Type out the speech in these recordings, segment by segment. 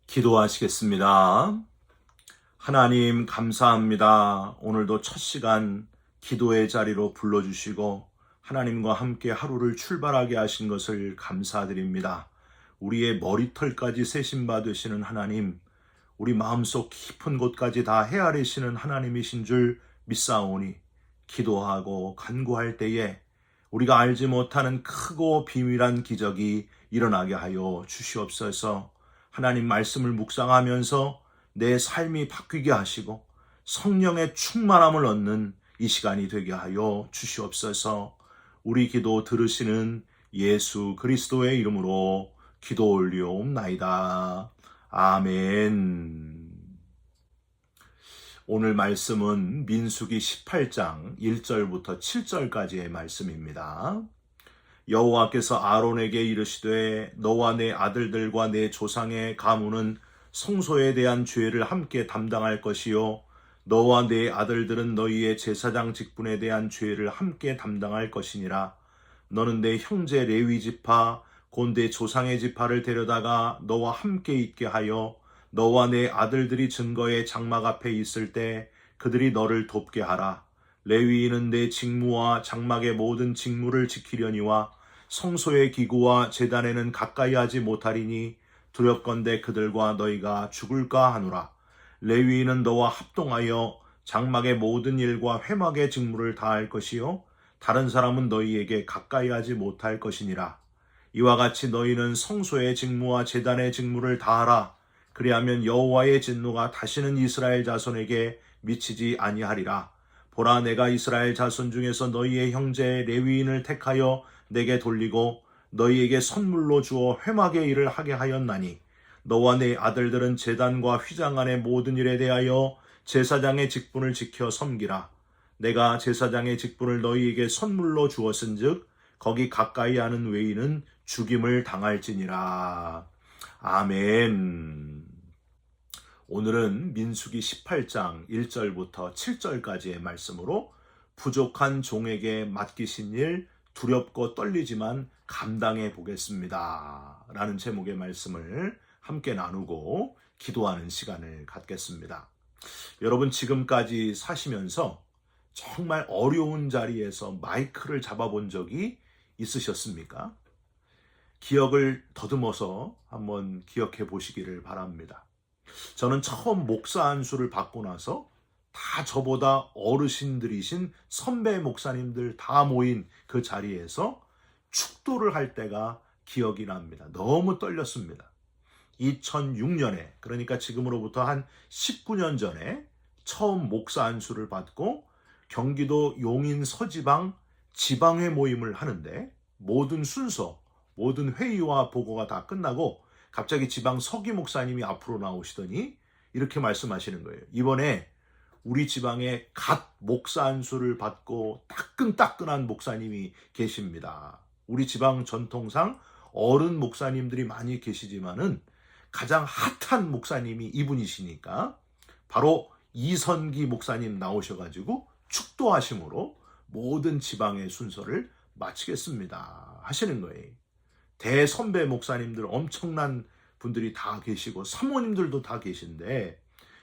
기도하시겠습니다. 하나님 감사합니다. 오늘도 첫 시간 기도의 자리로 불러주시고 하나님과 함께 하루를 출발하게 하신 것을 감사드립니다. 우리의 머리털까지 세심 받으시는 하나님, 우리 마음속 깊은 곳까지 다 헤아리시는 하나님이신 줄 믿사오니 기도하고 간구할 때에 우리가 알지 못하는 크고 비밀한 기적이 일어나게 하여 주시옵소서. 하나님 말씀을 묵상하면서 내 삶이 바뀌게 하시고 성령의 충만함을 얻는 이 시간이 되게 하여 주시옵소서. 우리 기도 들으시는 예수 그리스도의 이름으로 기도 올리옵나이다. 아멘. 오늘 말씀은 민수기 18장 1절부터 7절까지의 말씀입니다. 여호와께서 아론에게 이르시되 너와 내 아들들과 내 조상의 가문은 성소에 대한 죄를 함께 담당할 것이요 너와 내 아들들은 너희의 제사장 직분에 대한 죄를 함께 담당할 것이니라. 너는 내 형제 레위 지파 곧 내 조상의 지파를 데려다가 너와 함께 있게 하여 너와 내 아들들이 증거의 장막 앞에 있을 때 그들이 너를 돕게 하라. 레위인은 내 직무와 장막의 모든 직무를 지키려니와 성소의 기구와 제단에는 가까이 하지 못하리니 두렵건대 그들과 너희가 죽을까 하노라. 레위인은 너와 합동하여 장막의 모든 일과 회막의 직무를 다할 것이요 다른 사람은 너희에게 가까이 하지 못할 것이니라. 이와 같이 너희는 성소의 직무와 제단의 직무를 다하라. 그리하면 여호와의 진노가 다시는 이스라엘 자손에게 미치지 아니하리라. 보라, 내가 이스라엘 자손 중에서 너희의 형제 레위인을 택하여 내게 돌리고 너희에게 선물로 주어 회막의 일을 하게 하였나니 너와 내 아들들은 제단과 휘장 안의 모든 일에 대하여 제사장의 직분을 지켜 섬기라. 내가 제사장의 직분을 너희에게 선물로 주었은즉 거기 가까이 하는 외인은 죽임을 당할지니라. 아멘. 오늘은 민수기 18장 1절부터 7절까지의 말씀으로 부족한 종에게 맡기신 일 두렵고 떨리지만 감당해 보겠습니다. 라는 제목의 말씀을 함께 나누고 기도하는 시간을 갖겠습니다. 여러분, 지금까지 사시면서 정말 어려운 자리에서 마이크를 잡아본 적이 있으셨습니까? 기억을 더듬어서 한번 기억해 보시기를 바랍니다. 저는 처음 목사 안수를 받고 나서 다 저보다 어르신들이신 선배 목사님들 다 모인 그 자리에서 축도를 할 때가 기억이 납니다. 너무 떨렸습니다. 2006년에, 그러니까 지금으로부터 한 19년 전에 처음 목사 안수를 받고 경기도 용인 서지방 지방회 모임을 하는데 모든 순서, 모든 회의와 보고가 다 끝나고 갑자기 지방 서기 목사님이 앞으로 나오시더니 이렇게 말씀하시는 거예요. 이번에 우리 지방에 갓 목사 안수를 받고 따끈따끈한 목사님이 계십니다. 우리 지방 전통상 어른 목사님들이 많이 계시지만은 가장 핫한 목사님이 이분이시니까 바로 이선기 목사님 나오셔가지고 축도하심으로 모든 지방의 순서를 마치겠습니다 하시는 거예요. 대선배 목사님들 엄청난 분들이 다 계시고 사모님들도 다 계신데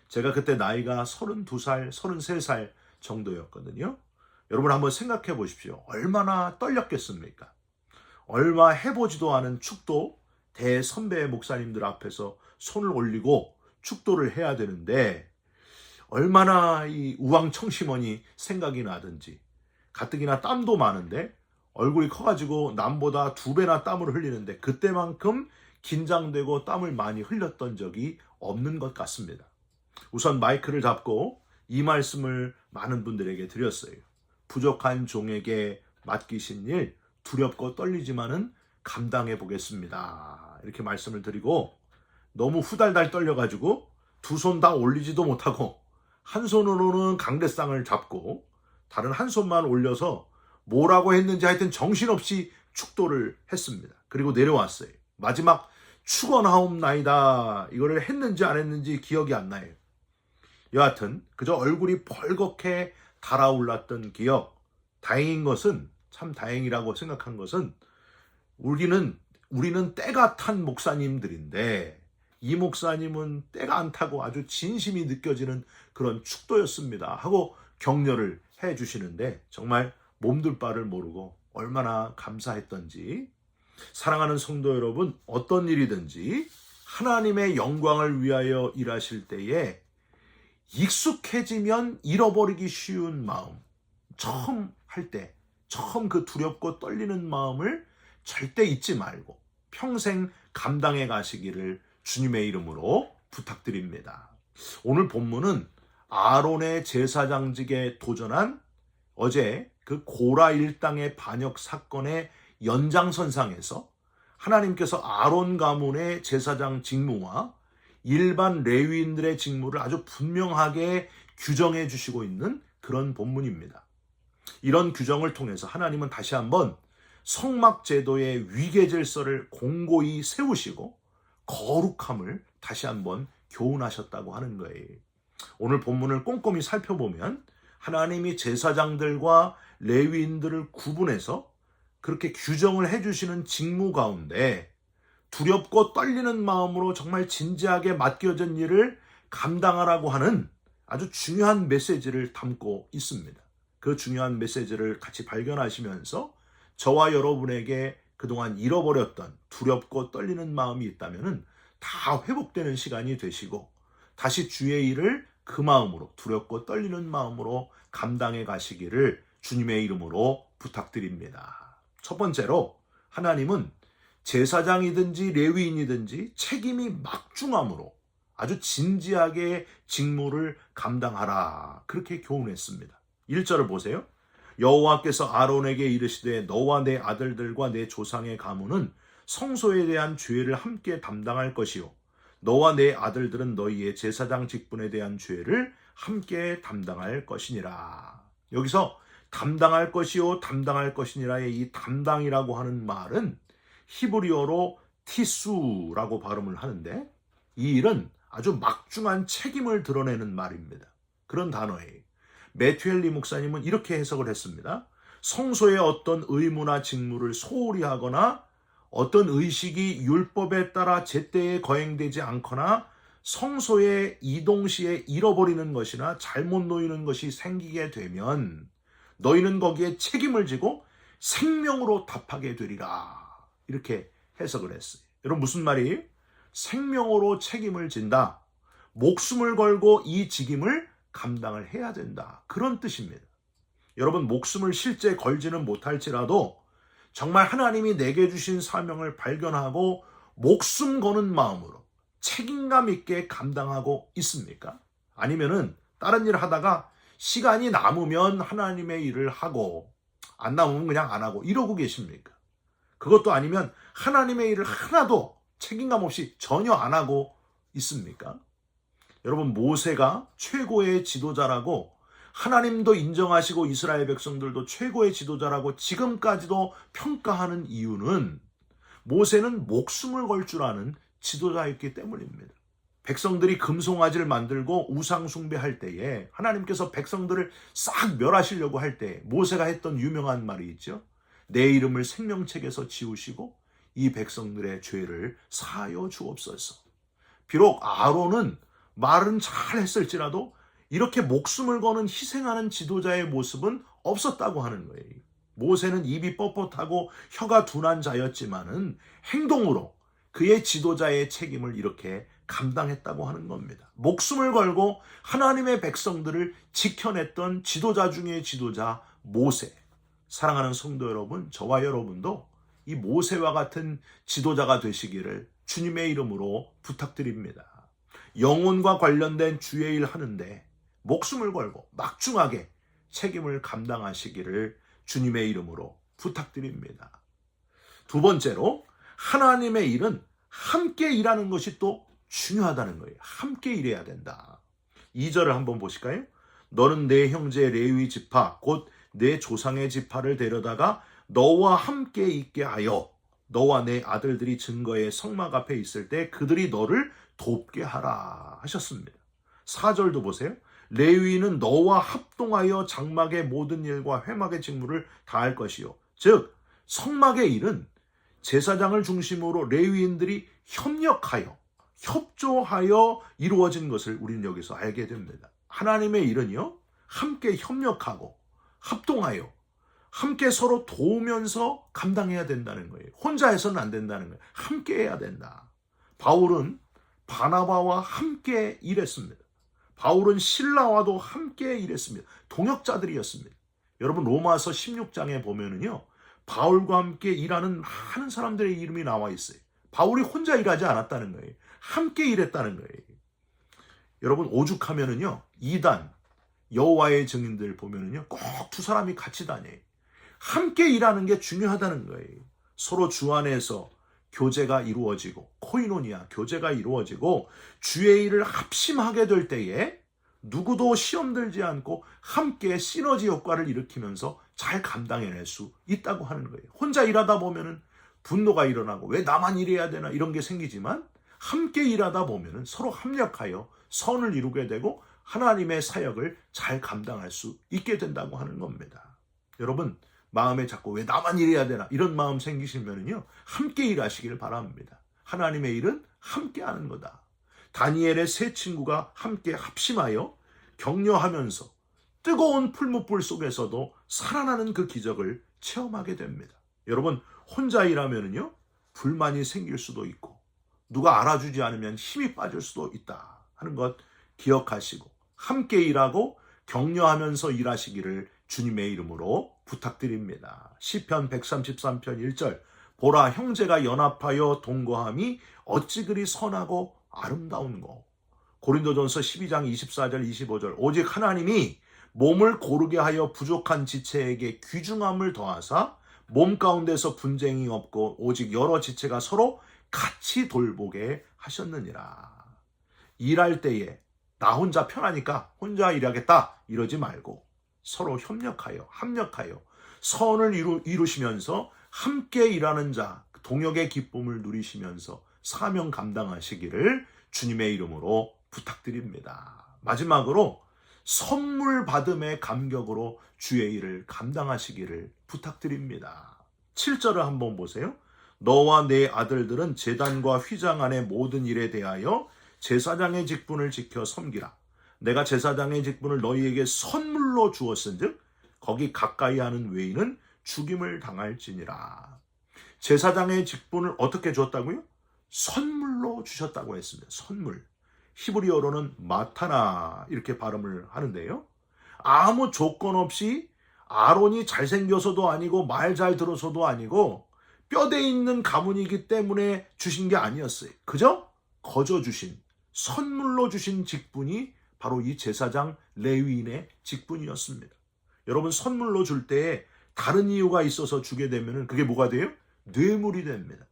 제가 그때 나이가 32살, 33살 정도였거든요. 여러분 한번 생각해 보십시오. 얼마나 떨렸겠습니까? 얼마 해보지도 않은 축도 대선배 목사님들 앞에서 손을 올리고 축도를 해야 되는데 얼마나 이 우왕청심원이 생각이 나든지 가뜩이나 땀도 많은데 얼굴이 커가지고 남보다 2배나 땀을 흘리는데 그때만큼 긴장되고 땀을 많이 흘렸던 적이 없는 것 같습니다. 우선 마이크를 잡고 이 말씀을 많은 분들에게 드렸어요. 부족한 종에게 맡기신 일 두렵고 떨리지만은 감당해 보겠습니다. 이렇게 말씀을 드리고 너무 후달달 떨려가지고 두 손 다 올리지도 못하고 한 손으로는 강대상을 잡고 다른 한 손만 올려서 뭐라고 했는지 하여튼 정신없이 축도를 했습니다. 그리고 내려왔어요. 마지막 축원하옵나이다 이거를 했는지 안 했는지 기억이 안 나요. 여하튼 그저 얼굴이 벌겋게 달아올랐던 기억. 다행인 것은, 참 다행이라고 생각한 것은 우리는 때가 탄 목사님들인데 이 목사님은 때가 안 타고 아주 진심이 느껴지는 그런 축도였습니다 하고 격려를 해주시는데 정말 몸둘 바를 모르고 얼마나 감사했던지. 사랑하는 성도 여러분, 어떤 일이든지 하나님의 영광을 위하여 일하실 때에 익숙해지면 잃어버리기 쉬운 마음, 처음 할 때, 처음 그 두렵고 떨리는 마음을 절대 잊지 말고 평생 감당해 가시기를 주님의 이름으로 부탁드립니다. 오늘 본문은 아론의 제사장직에 도전한 어제 그 고라 일당의 반역 사건의 연장선상에서 하나님께서 아론 가문의 제사장 직무와 일반 레위인들의 직무를 아주 분명하게 규정해 주시고 있는 그런 본문입니다. 이런 규정을 통해서 하나님은 다시 한번 성막 제도의 위계 질서를 공고히 세우시고 거룩함을 다시 한번 교훈하셨다고 하는 거예요. 오늘 본문을 꼼꼼히 살펴보면 하나님이 제사장들과 레위인들을 구분해서 그렇게 규정을 해주시는 직무 가운데 두렵고 떨리는 마음으로 정말 진지하게 맡겨진 일을 감당하라고 하는 아주 중요한 메시지를 담고 있습니다. 그 중요한 메시지를 같이 발견하시면서 저와 여러분에게 그동안 잃어버렸던 두렵고 떨리는 마음이 있다면 다 회복되는 시간이 되시고 다시 주의 일을 그 마음으로 두렵고 떨리는 마음으로 감당해 가시기를 주님의 이름으로 부탁드립니다. 첫 번째로 하나님은 제사장이든지 레위인이든지 책임이 막중함으로 아주 진지하게 직무를 감당하라 그렇게 교훈했습니다. 1절을 보세요. 여호와께서 아론에게 이르시되 너와 내 아들들과 내 조상의 가문은 성소에 대한 죄를 함께 담당할 것이요 너와 내 아들들은 너희의 제사장 직분에 대한 죄를 함께 담당할 것이니라. 여기서 담당할 것이요 담당할 것이니라의 이 담당이라고 하는 말은 히브리어로 티수라고 발음을 하는데 이 일은 아주 막중한 책임을 드러내는 말입니다. 그런 단어예요. 매튜엘리 목사님은 이렇게 해석을 했습니다. 성소의 어떤 의무나 직무를 소홀히 하거나 어떤 의식이 율법에 따라 제때에 거행되지 않거나 성소의 이동 시에 잃어버리는 것이나 잘못 놓이는 것이 생기게 되면 너희는 거기에 책임을 지고 생명으로 답하게 되리라. 이렇게 해석을 했어요. 여러분 무슨 말이에요? 생명으로 책임을 진다. 목숨을 걸고 이 직임을 감당을 해야 된다. 그런 뜻입니다. 여러분 목숨을 실제 걸지는 못할지라도 정말 하나님이 내게 주신 사명을 발견하고 목숨 거는 마음으로 책임감 있게 감당하고 있습니까? 아니면은 다른 일 하다가 시간이 남으면 하나님의 일을 하고 안 남으면 그냥 안 하고 이러고 계십니까? 그것도 아니면 하나님의 일을 하나도 책임감 없이 전혀 안 하고 있습니까? 여러분 모세가 최고의 지도자라고 하나님도 인정하시고 이스라엘 백성들도 최고의 지도자라고 지금까지도 평가하는 이유는 모세는 목숨을 걸 줄 아는 지도자였기 때문입니다. 백성들이 금송아지를 만들고 우상 숭배할 때에 하나님께서 백성들을 싹 멸하시려고 할 때 모세가 했던 유명한 말이 있죠. 내 이름을 생명책에서 지우시고 이 백성들의 죄를 사하여 주옵소서. 비록 아론은 말은 잘 했을지라도 이렇게 목숨을 거는 희생하는 지도자의 모습은 없었다고 하는 거예요. 모세는 입이 뻣뻣하고 혀가 둔한 자였지만은 행동으로 그의 지도자의 책임을 이렇게 감당했다고 하는 겁니다. 목숨을 걸고 하나님의 백성들을 지켜냈던 지도자 중의 지도자 모세. 사랑하는 성도 여러분, 저와 여러분도 이 모세와 같은 지도자가 되시기를 주님의 이름으로 부탁드립니다. 영혼과 관련된 주의 일 하는데 목숨을 걸고 막중하게 책임을 감당하시기를 주님의 이름으로 부탁드립니다. 두 번째로 하나님의 일은 함께 일하는 것이 또 중요하다는 거예요. 함께 일해야 된다. 2절을 한번 보실까요? 너는 내 형제 레위 지파 곧 내 조상의 지파를 데려다가 너와 함께 있게 하여 너와 내 아들들이 증거의 성막 앞에 있을 때 그들이 너를 돕게 하라 하셨습니다. 4절도 보세요. 레위인은 너와 합동하여 장막의 모든 일과 회막의 직무를 다할 것이요. 즉 성막의 일은 제사장을 중심으로 레위인들이 협력하여 협조하여 이루어진 것을 우리는 여기서 알게 됩니다. 하나님의 일은요, 함께 협력하고 합동하여 함께 서로 도우면서 감당해야 된다는 거예요. 혼자 해서는 안 된다는 거예요. 함께 해야 된다. 바울은 바나바와 함께 일했습니다. 바울은 실라와도 함께 일했습니다. 동역자들이었습니다. 여러분 로마서 16장에 보면은요, 바울과 함께 일하는 많은 사람들의 이름이 나와 있어요. 바울이 혼자 일하지 않았다는 거예요. 함께 일했다는 거예요. 여러분 오죽하면은요, 이단 여호와의 증인들 보면은요, 꼭 두 사람이 같이 다녀요. 함께 일하는 게 중요하다는 거예요. 서로 주 안에서 교제가 이루어지고 코이노니아 교제가 이루어지고 주의 일을 합심하게 될 때에 누구도 시험 들지 않고 함께 시너지 효과를 일으키면서 잘 감당해낼 수 있다고 하는 거예요. 혼자 일하다 보면은 분노가 일어나고 왜 나만 일해야 되나 이런 게 생기지만 함께 일하다 보면은 서로 합력하여 선을 이루게 되고 하나님의 사역을 잘 감당할 수 있게 된다고 하는 겁니다. 여러분 마음에 자꾸 왜 나만 일해야 되나 이런 마음 생기시면은요, 함께 일하시길 바랍니다. 하나님의 일은 함께 하는 거다. 다니엘의 세 친구가 함께 합심하여 격려하면서 뜨거운 풀무불 속에서도 살아나는 그 기적을 체험하게 됩니다. 여러분 혼자 일하면은요, 불만이 생길 수도 있고 누가 알아주지 않으면 힘이 빠질 수도 있다 하는 것 기억하시고 함께 일하고 격려하면서 일하시기를 주님의 이름으로 부탁드립니다. 시편 133편 1절 보라 형제가 연합하여 동거함이 어찌 그리 선하고 아름다운고. 고린도전서 12장 24절 25절 오직 하나님이 몸을 고르게 하여 부족한 지체에게 귀중함을 더하사 몸 가운데서 분쟁이 없고 오직 여러 지체가 서로 같이 돌보게 하셨느니라. 일할 때에 나 혼자 편하니까 혼자 일하겠다 이러지 말고 서로 협력하여 합력하여 선을 이루시면서 함께 일하는 자 동역의 기쁨을 누리시면서 사명 감당하시기를 주님의 이름으로 부탁드립니다. 마지막으로 선물 받음의 감격으로 주의 일을 감당하시기를 부탁드립니다. 7절을 한번 보세요. 너와 내 아들들은 제단과 휘장 안의 모든 일에 대하여 제사장의 직분을 지켜 섬기라. 내가 제사장의 직분을 너희에게 선물로 주었은즉 거기 가까이 하는 외인은 죽임을 당할지니라. 제사장의 직분을 어떻게 주었다고요? 선물로 주셨다고 했습니다. 선물. 히브리어로는 마타나 이렇게 발음을 하는데요. 아무 조건 없이 아론이 잘생겨서도 아니고 말 잘 들어서도 아니고 뼈대 있는 가문이기 때문에 주신 게 아니었어요. 그저 거저 주신 선물로 주신 직분이 바로 이 제사장 레위인의 직분이었습니다. 여러분 선물로 줄 때에 다른 이유가 있어서 주게 되면 그게 뭐가 돼요? 뇌물이 됩니다.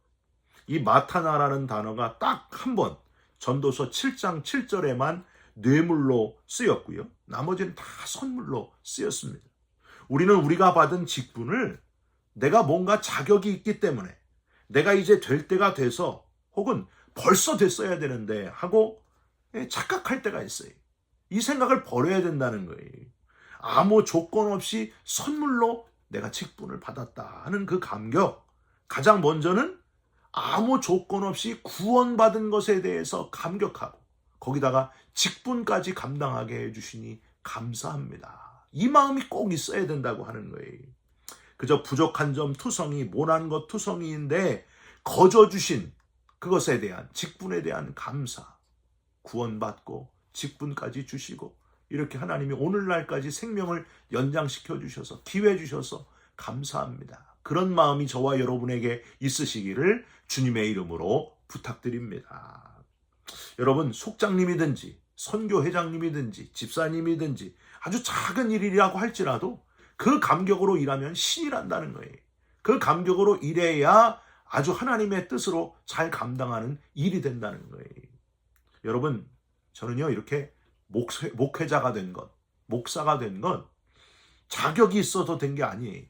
이 마타나라는 단어가 딱 한 번 전도서 7장 7절에만 뇌물로 쓰였고요. 나머지는 다 선물로 쓰였습니다. 우리는 우리가 받은 직분을 내가 뭔가 자격이 있기 때문에 내가 이제 될 때가 돼서 혹은 벌써 됐어야 되는데 하고 착각할 때가 있어요. 이 생각을 버려야 된다는 거예요. 아무 조건 없이 선물로 내가 직분을 받았다 하는 그 감격. 가장 먼저는 아무 조건 없이 구원받은 것에 대해서 감격하고 거기다가 직분까지 감당하게 해주시니 감사합니다. 이 마음이 꼭 있어야 된다고 하는 거예요. 그저 부족한 점 투성이, 모난 것 투성이인데 거저 주신 그것에 대한 직분에 대한 감사, 구원받고 직분까지 주시고 이렇게 하나님이 오늘날까지 생명을 연장시켜 주셔서 기회 주셔서 감사합니다. 그런 마음이 저와 여러분에게 있으시기를 주님의 이름으로 부탁드립니다. 여러분 속장님이든지 선교회장님이든지 집사님이든지 아주 작은 일이라고 할지라도 그 감격으로 일하면 신이 난다는 거예요. 그 감격으로 일해야 아주 하나님의 뜻으로 잘 감당하는 일이 된다는 거예요. 여러분 저는요 이렇게 목회자가 된 것, 목사가 된 건 자격이 있어서 된 게 아니에요.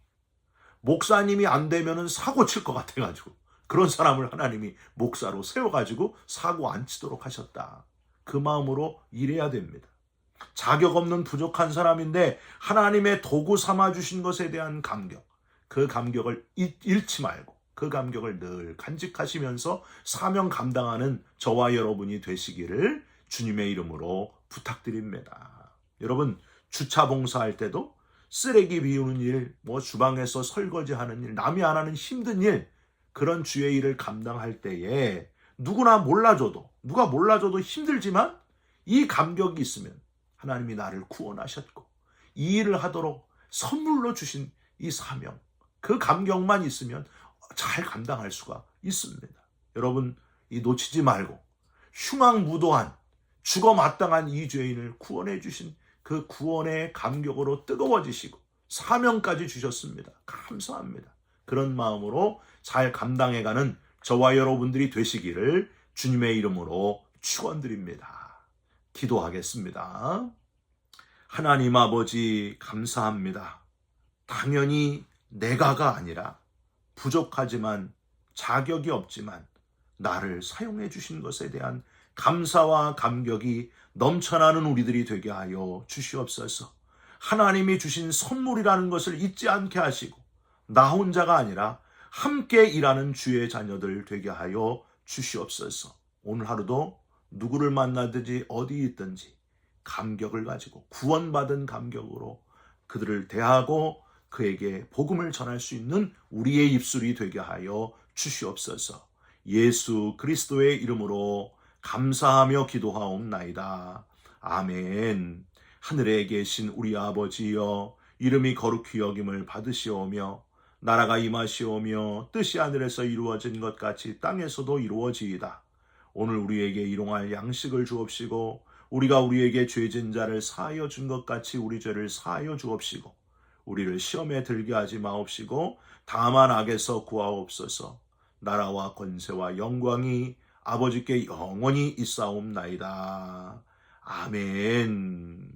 목사님이 안 되면은 사고 칠 것 같아가지고 그런 사람을 하나님이 목사로 세워가지고 사고 안 치도록 하셨다. 그 마음으로 일해야 됩니다. 자격 없는 부족한 사람인데 하나님의 도구 삼아 주신 것에 대한 감격, 그 감격을 잃지 말고 그 감격을 늘 간직하시면서 사명 감당하는 저와 여러분이 되시기를 주님의 이름으로 부탁드립니다. 여러분, 주차 봉사할 때도 쓰레기 비우는 일, 주방에서 설거지하는 일, 남이 안 하는 힘든 일, 그런 주의 일을 감당할 때에 누가 몰라줘도 힘들지만 이 감격이 있으면 하나님이 나를 구원하셨고 이 일을 하도록 선물로 주신 이 사명, 그 감격만 있으면 잘 감당할 수가 있습니다. 여러분, 이 놓치지 말고 흉악무도한 죽어 마땅한 이 죄인을 구원해 주신 그 구원의 감격으로 뜨거워지시고 사명까지 주셨습니다. 감사합니다. 그런 마음으로 잘 감당해가는 저와 여러분들이 되시기를 주님의 이름으로 축원드립니다. 기도하겠습니다. 하나님 아버지, 감사합니다. 당연히 내가가 아니라 부족하지만 자격이 없지만 나를 사용해 주신 것에 대한 감사와 감격이 넘쳐나는 우리들이 되게 하여 주시옵소서. 하나님이 주신 선물이라는 것을 잊지 않게 하시고 나 혼자가 아니라 함께 일하는 주의 자녀들 되게 하여 주시옵소서. 오늘 하루도 누구를 만나든지 어디 있든지 감격을 가지고 구원받은 감격으로 그들을 대하고 그에게 복음을 전할 수 있는 우리의 입술이 되게 하여 주시옵소서. 예수 그리스도의 이름으로 감사하며 기도하옵나이다. 아멘. 하늘에 계신 우리 아버지여, 이름이 거룩히 여김을 받으시오며 나라가 임하시오며 뜻이 하늘에서 이루어진 것 같이 땅에서도 이루어지이다. 오늘 우리에게 일용할 양식을 주옵시고 우리가 우리에게 죄진 자를 사하여 준 것 같이 우리 죄를 사하여 주옵시고 우리를 시험에 들게 하지 마옵시고 다만 악에서 구하옵소서. 나라와 권세와 영광이 아버지께 영원히 있사옵나이다. 아멘.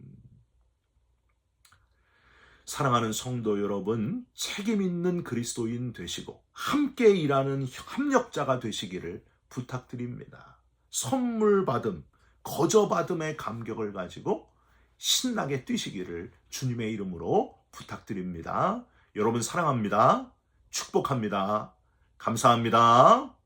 사랑하는 성도 여러분, 책임 있는 그리스도인 되시고 함께 일하는 협력자가 되시기를 부탁드립니다. 선물 받음, 거저 받음의 감격을 가지고 신나게 뛰시기를 주님의 이름으로 부탁드립니다. 여러분 사랑합니다. 축복합니다. 감사합니다.